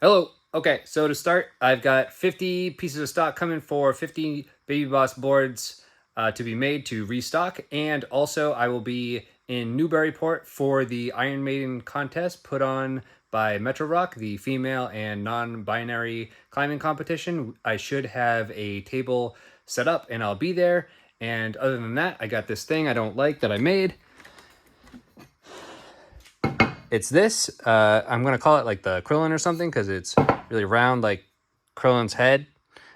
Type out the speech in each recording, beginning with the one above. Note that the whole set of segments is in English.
Hello. Okay, so to start, I've got 50 pieces of stock coming for 50 Baby Boss boards to be made to restock. And also, I will be in Newburyport for the Iron Maiden contest put on by Metro Rock, the female and non binary climbing competition. I should have a table set up and I'll be there. And other than that, I got this thing I don't like that I made. It's this. I'm gonna call it like the Krillin or something because it's really round like Krillin's head.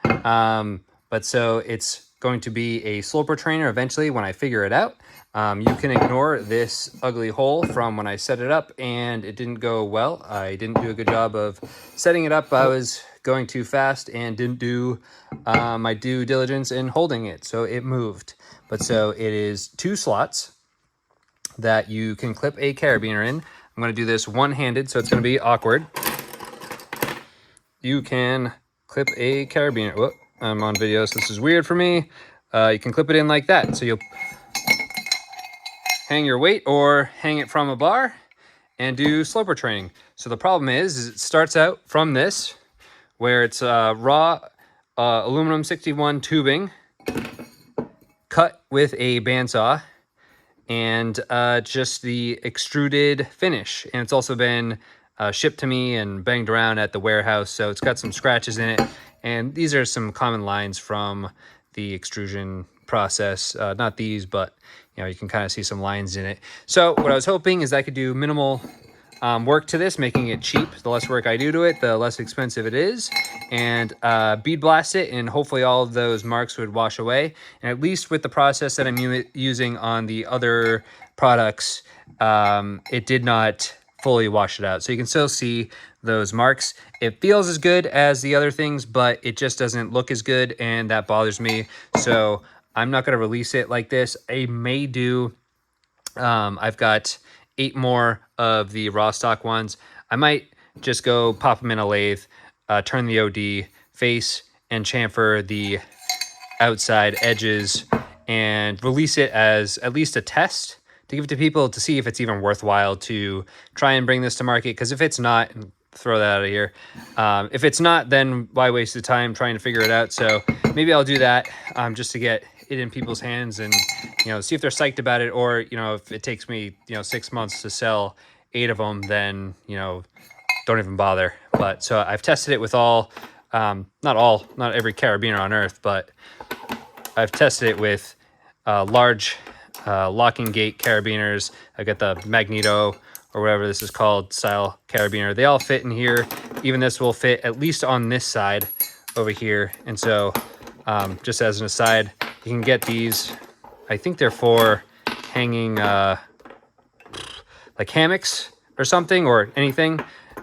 But so it's going to be a sloper trainer eventually when I figure it out. You can ignore this ugly hole from when I set it up and it didn't go well. I didn't do a good job of setting it up. I was going too fast and didn't do my due diligence in holding it, so it moved. But so it is 2 slots that you can clip a carabiner in. I'm going to do this one-handed, so it's going to be awkward. You can clip a carabiner. Whoop, I'm on video, so this is weird for me. You can clip it in like that. So you'll hang your weight or hang it from a bar and do sloper training. So the problem is it starts out from this, where it's raw aluminum 61 tubing cut with a bandsaw, and just the extruded finish. And it's also been shipped to me and banged around at the warehouse, so it's got some scratches in it. And these are some common lines from the extrusion process. Not these, but you can kind of see some lines in it. So what I was hoping is I could do minimal work to this, making it cheap. The less work I do to it, the less expensive it is. And bead blast it, and hopefully all of those marks would wash away. And at least with the process that I'm using on the other products, it did not fully wash it out. So you can still see those marks. It feels as good as the other things, but it just doesn't look as good, and that bothers me. So I'm not going to release it like this. I may do, I've got 8 more of the raw stock ones. I might just go pop them in a lathe, turn the OD, face and chamfer the outside edges, and release it as at least a test to give it to people to see if it's even worthwhile to try and bring this to market. Because if it's not, throw that out of here. If it's not, then why waste the time trying to figure it out? So maybe I'll do that just to get it in people's hands and see if they're psyched about it. Or if it takes me 6 months to sell 8 of them, then don't even bother. But so I've tested it with all, not every carabiner on earth, but I've tested it with large locking gate carabiners. I got the Magneto or whatever this is called style carabiner. They all fit in here. Even this will fit at least on this side over here. And so just as an aside, you can get these. I think they're for hanging like hammocks or something, or anything.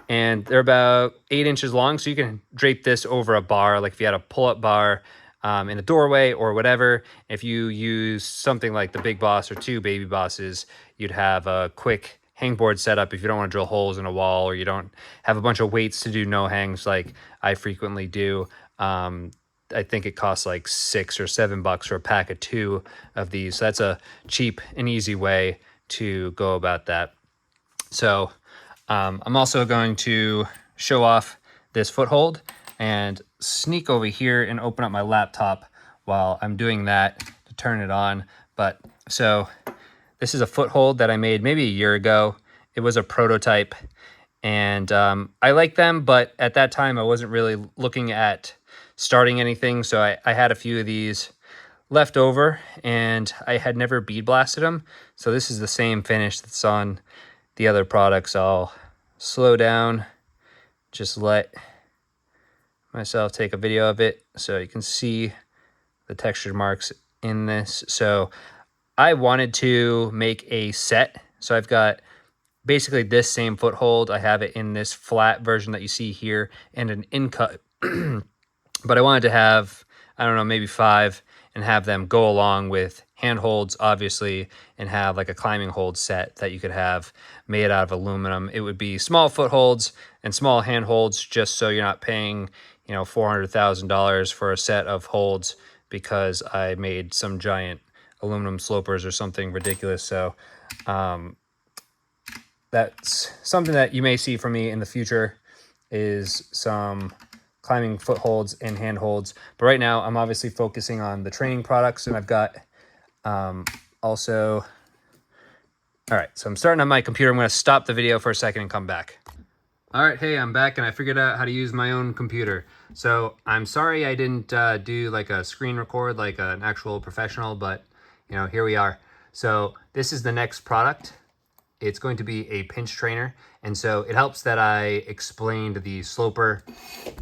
And they're about 8 inches long. So you can drape this over a bar, like if you had a pull-up bar in a doorway or whatever. If you use something like the Big Boss or 2 Baby Bosses, you'd have a quick hangboard setup if you don't want to drill holes in a wall, or you don't have a bunch of weights to do no hangs like I frequently do. I think it costs like $6 or $7 for a pack of 2 of these. So that's a cheap and easy way to go about that. So I'm also going to show off this foothold and sneak over here and open up my laptop while I'm doing that to turn it on. But so this is a foothold that I made maybe a year ago. It was a prototype, and I like them, but at that time I wasn't really looking at starting anything. So I had a few of these left over, and I had never bead blasted them. So this is the same finish that's on the other products. I'll slow down, just let myself take a video of it so you can see the textured marks in this. So I wanted to make a set. So I've got basically this same foothold. I have it in this flat version that you see here and an in-cut. But I wanted to have, I don't know, maybe 5 and have them go along with handholds, obviously, and have like a climbing hold set that you could have made out of aluminum. It would be small footholds and small handholds, just so you're not paying, $400,000 for a set of holds because I made some giant aluminum slopers or something ridiculous. So that's something that you may see from me in the future. is some climbing footholds and handholds. But right now I'm obviously focusing on the training products, and I've got also, all right, so I'm starting on my computer. I'm going to stop the video for a second and come back. All right, hey, I'm back, and I figured out how to use my own computer. So I'm sorry I didn't do like a screen record like an actual professional, but you know, here we are. So this is the next product. It's going to be a pinch trainer, and so it helps that I explained the sloper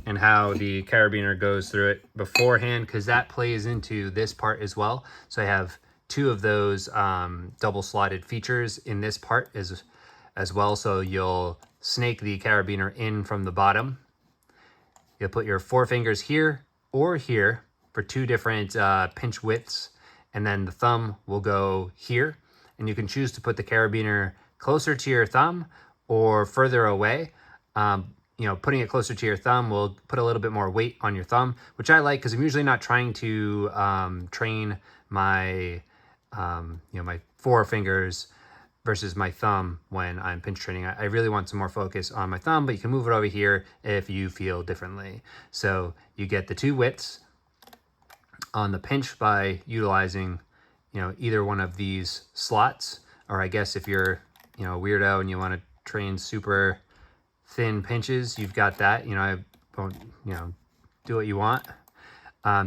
and how the carabiner goes through it beforehand, because that plays into this part as well. So I have two of those double slotted features in this part as well. So you'll snake the carabiner in from the bottom. You'll put your forefingers here or here for two different pinch widths, and then the thumb will go here, and you can choose to put the carabiner closer to your thumb or further away. You know, putting it closer to your thumb will put a little bit more weight on your thumb, which I like because I'm usually not trying to train my, you know, my forefingers versus my thumb when I'm pinch training. I really want some more focus on my thumb, but you can move it over here if you feel differently. So you get the two widths on the pinch by utilizing, you know, either one of these slots, or I guess if you're, you know, a weirdo and you want to train super thin pinches, you've got that. You know, I won't, you know, do what you want.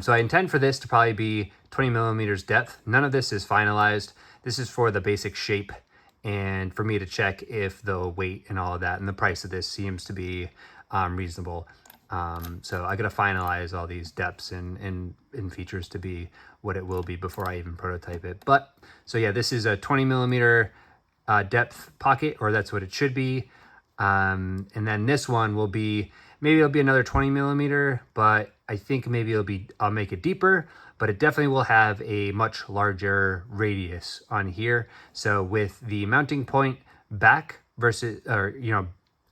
So I intend for this to probably be 20 millimeters depth. None of this is finalized. This is for the basic shape and for me to check if the weight and all of that and the price of this seems to be reasonable. So I gotta finalize all these depths and features to be what it will be before I even prototype it. But so yeah, this is a 20 millimeter depth pocket, or that's what it should be. And then this one will be, maybe it'll be another 20 millimeter, but I think maybe I'll make it deeper, but it definitely will have a much larger radius on here. So with the mounting point back versus, or, you know,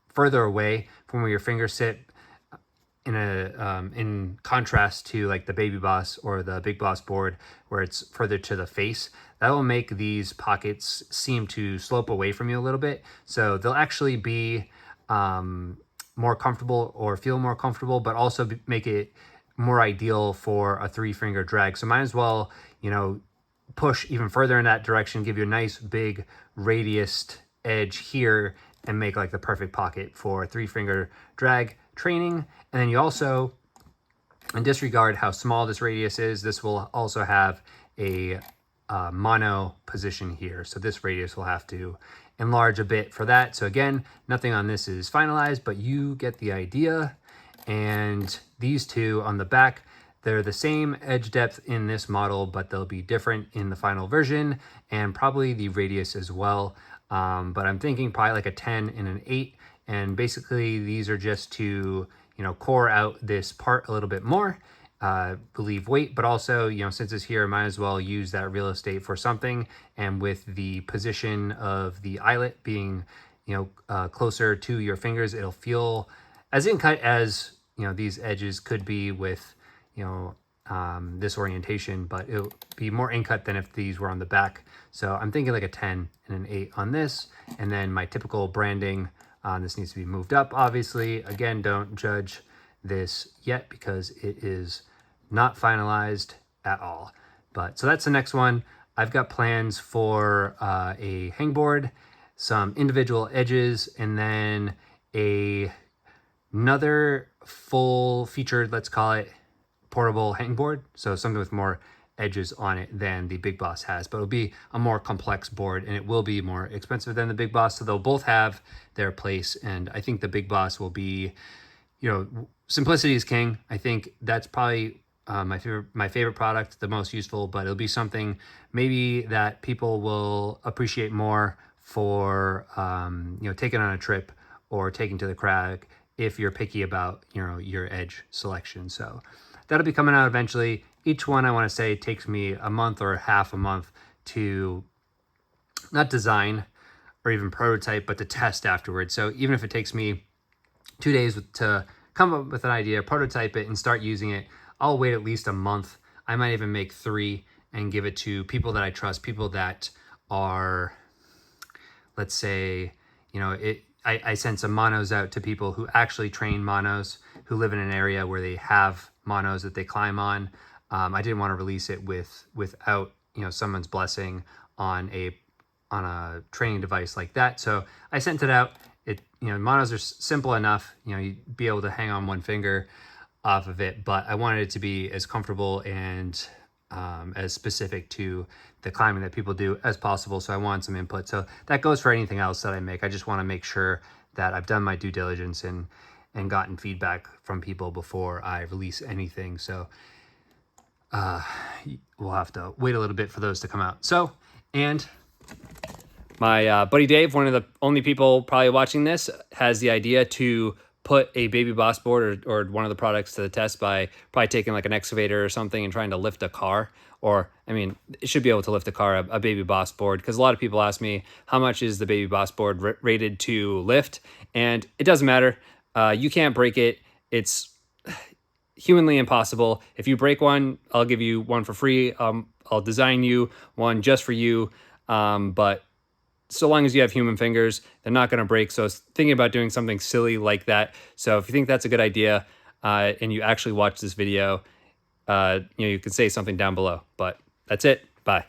further away from where your fingers sit, in contrast to like the Baby Boss or the Big Boss board where it's further to the face, that will make these pockets seem to slope away from you a little bit. So they'll actually be more comfortable or feel more comfortable, but also make it more ideal for a 3-finger drag. So might as well, you know, push even further in that direction, give you a nice big radiused edge here and make like the perfect pocket for 3-finger drag training. And then you also, and disregard how small this radius is, this will also have a mono position here. So this radius will have to enlarge a bit for that. So again, nothing on this is finalized, but you get the idea. And these two on the back, they're the same edge depth in this model, but they'll be different in the final version, and probably the radius as well. But I'm thinking probably like a 10 and an 8. And basically these are just to, you know, core out this part a little bit more, relieve weight, but also, you know, since it's here, I might as well use that real estate for something. And with the position of the eyelet being, you know, closer to your fingers, it'll feel as in cut as, you know, these edges could be with, you know, this orientation, but it'll be more in cut than if these were on the back. So I'm thinking like a 10 and an 8 on this. And then my typical branding, this needs to be moved up, obviously. Again, don't judge this yet because it is not finalized at all. But so that's the next one. I've got plans for a hangboard, some individual edges, and then another full featured, let's call it, portable hangboard. So something with more edges on it than the Big Boss has, but it'll be a more complex board and it will be more expensive than the Big Boss. So they'll both have their place. And I think the Big Boss will be, you know, simplicity is king. I think that's probably my favorite product, the most useful, but it'll be something maybe that people will appreciate more for, you know, taking on a trip or taking to the crag if you're picky about, you know, your edge selection. So that'll be coming out eventually. Each one, I want to say, takes me a month or half a month to not design or even prototype, but to test afterwards. So even if it takes me 2 days to come up with an idea, prototype it, and start using it, I'll wait at least a month. I might even make 3 and give it to people that I trust, people that are, let's say, you know, I sent some monos out to people who actually train monos, who live in an area where they have monos that they climb on. I didn't want to release it without, you know, someone's blessing on a training device like that. So I sent it out. It, you know, monos are simple enough, you know, you'd be able to hang on one finger off of it, but I wanted it to be as comfortable and as specific to the climbing that people do as possible. So I wanted some input. So that goes for anything else that I make. I just want to make sure that I've done my due diligence and gotten feedback from people before I release anything. So we'll have to wait a little bit for those to come out. So, and my buddy Dave, one of the only people probably watching this, has the idea to put a Baby Boss board or one of the products to the test by probably taking like an excavator or something and trying to lift a car. Or, I mean, it should be able to lift a car, a Baby Boss board, because a lot of people ask me, how much is the Baby Boss board rated to lift? And it doesn't matter. You can't break it. It's humanly impossible. If you break one, I'll give you one for free. I'll design you one just for you. But so long as you have human fingers, they're not going to break. So I was thinking about doing something silly like that. So if you think that's a good idea, and you actually watch this video, you know, you can say something down below. But that's it. Bye.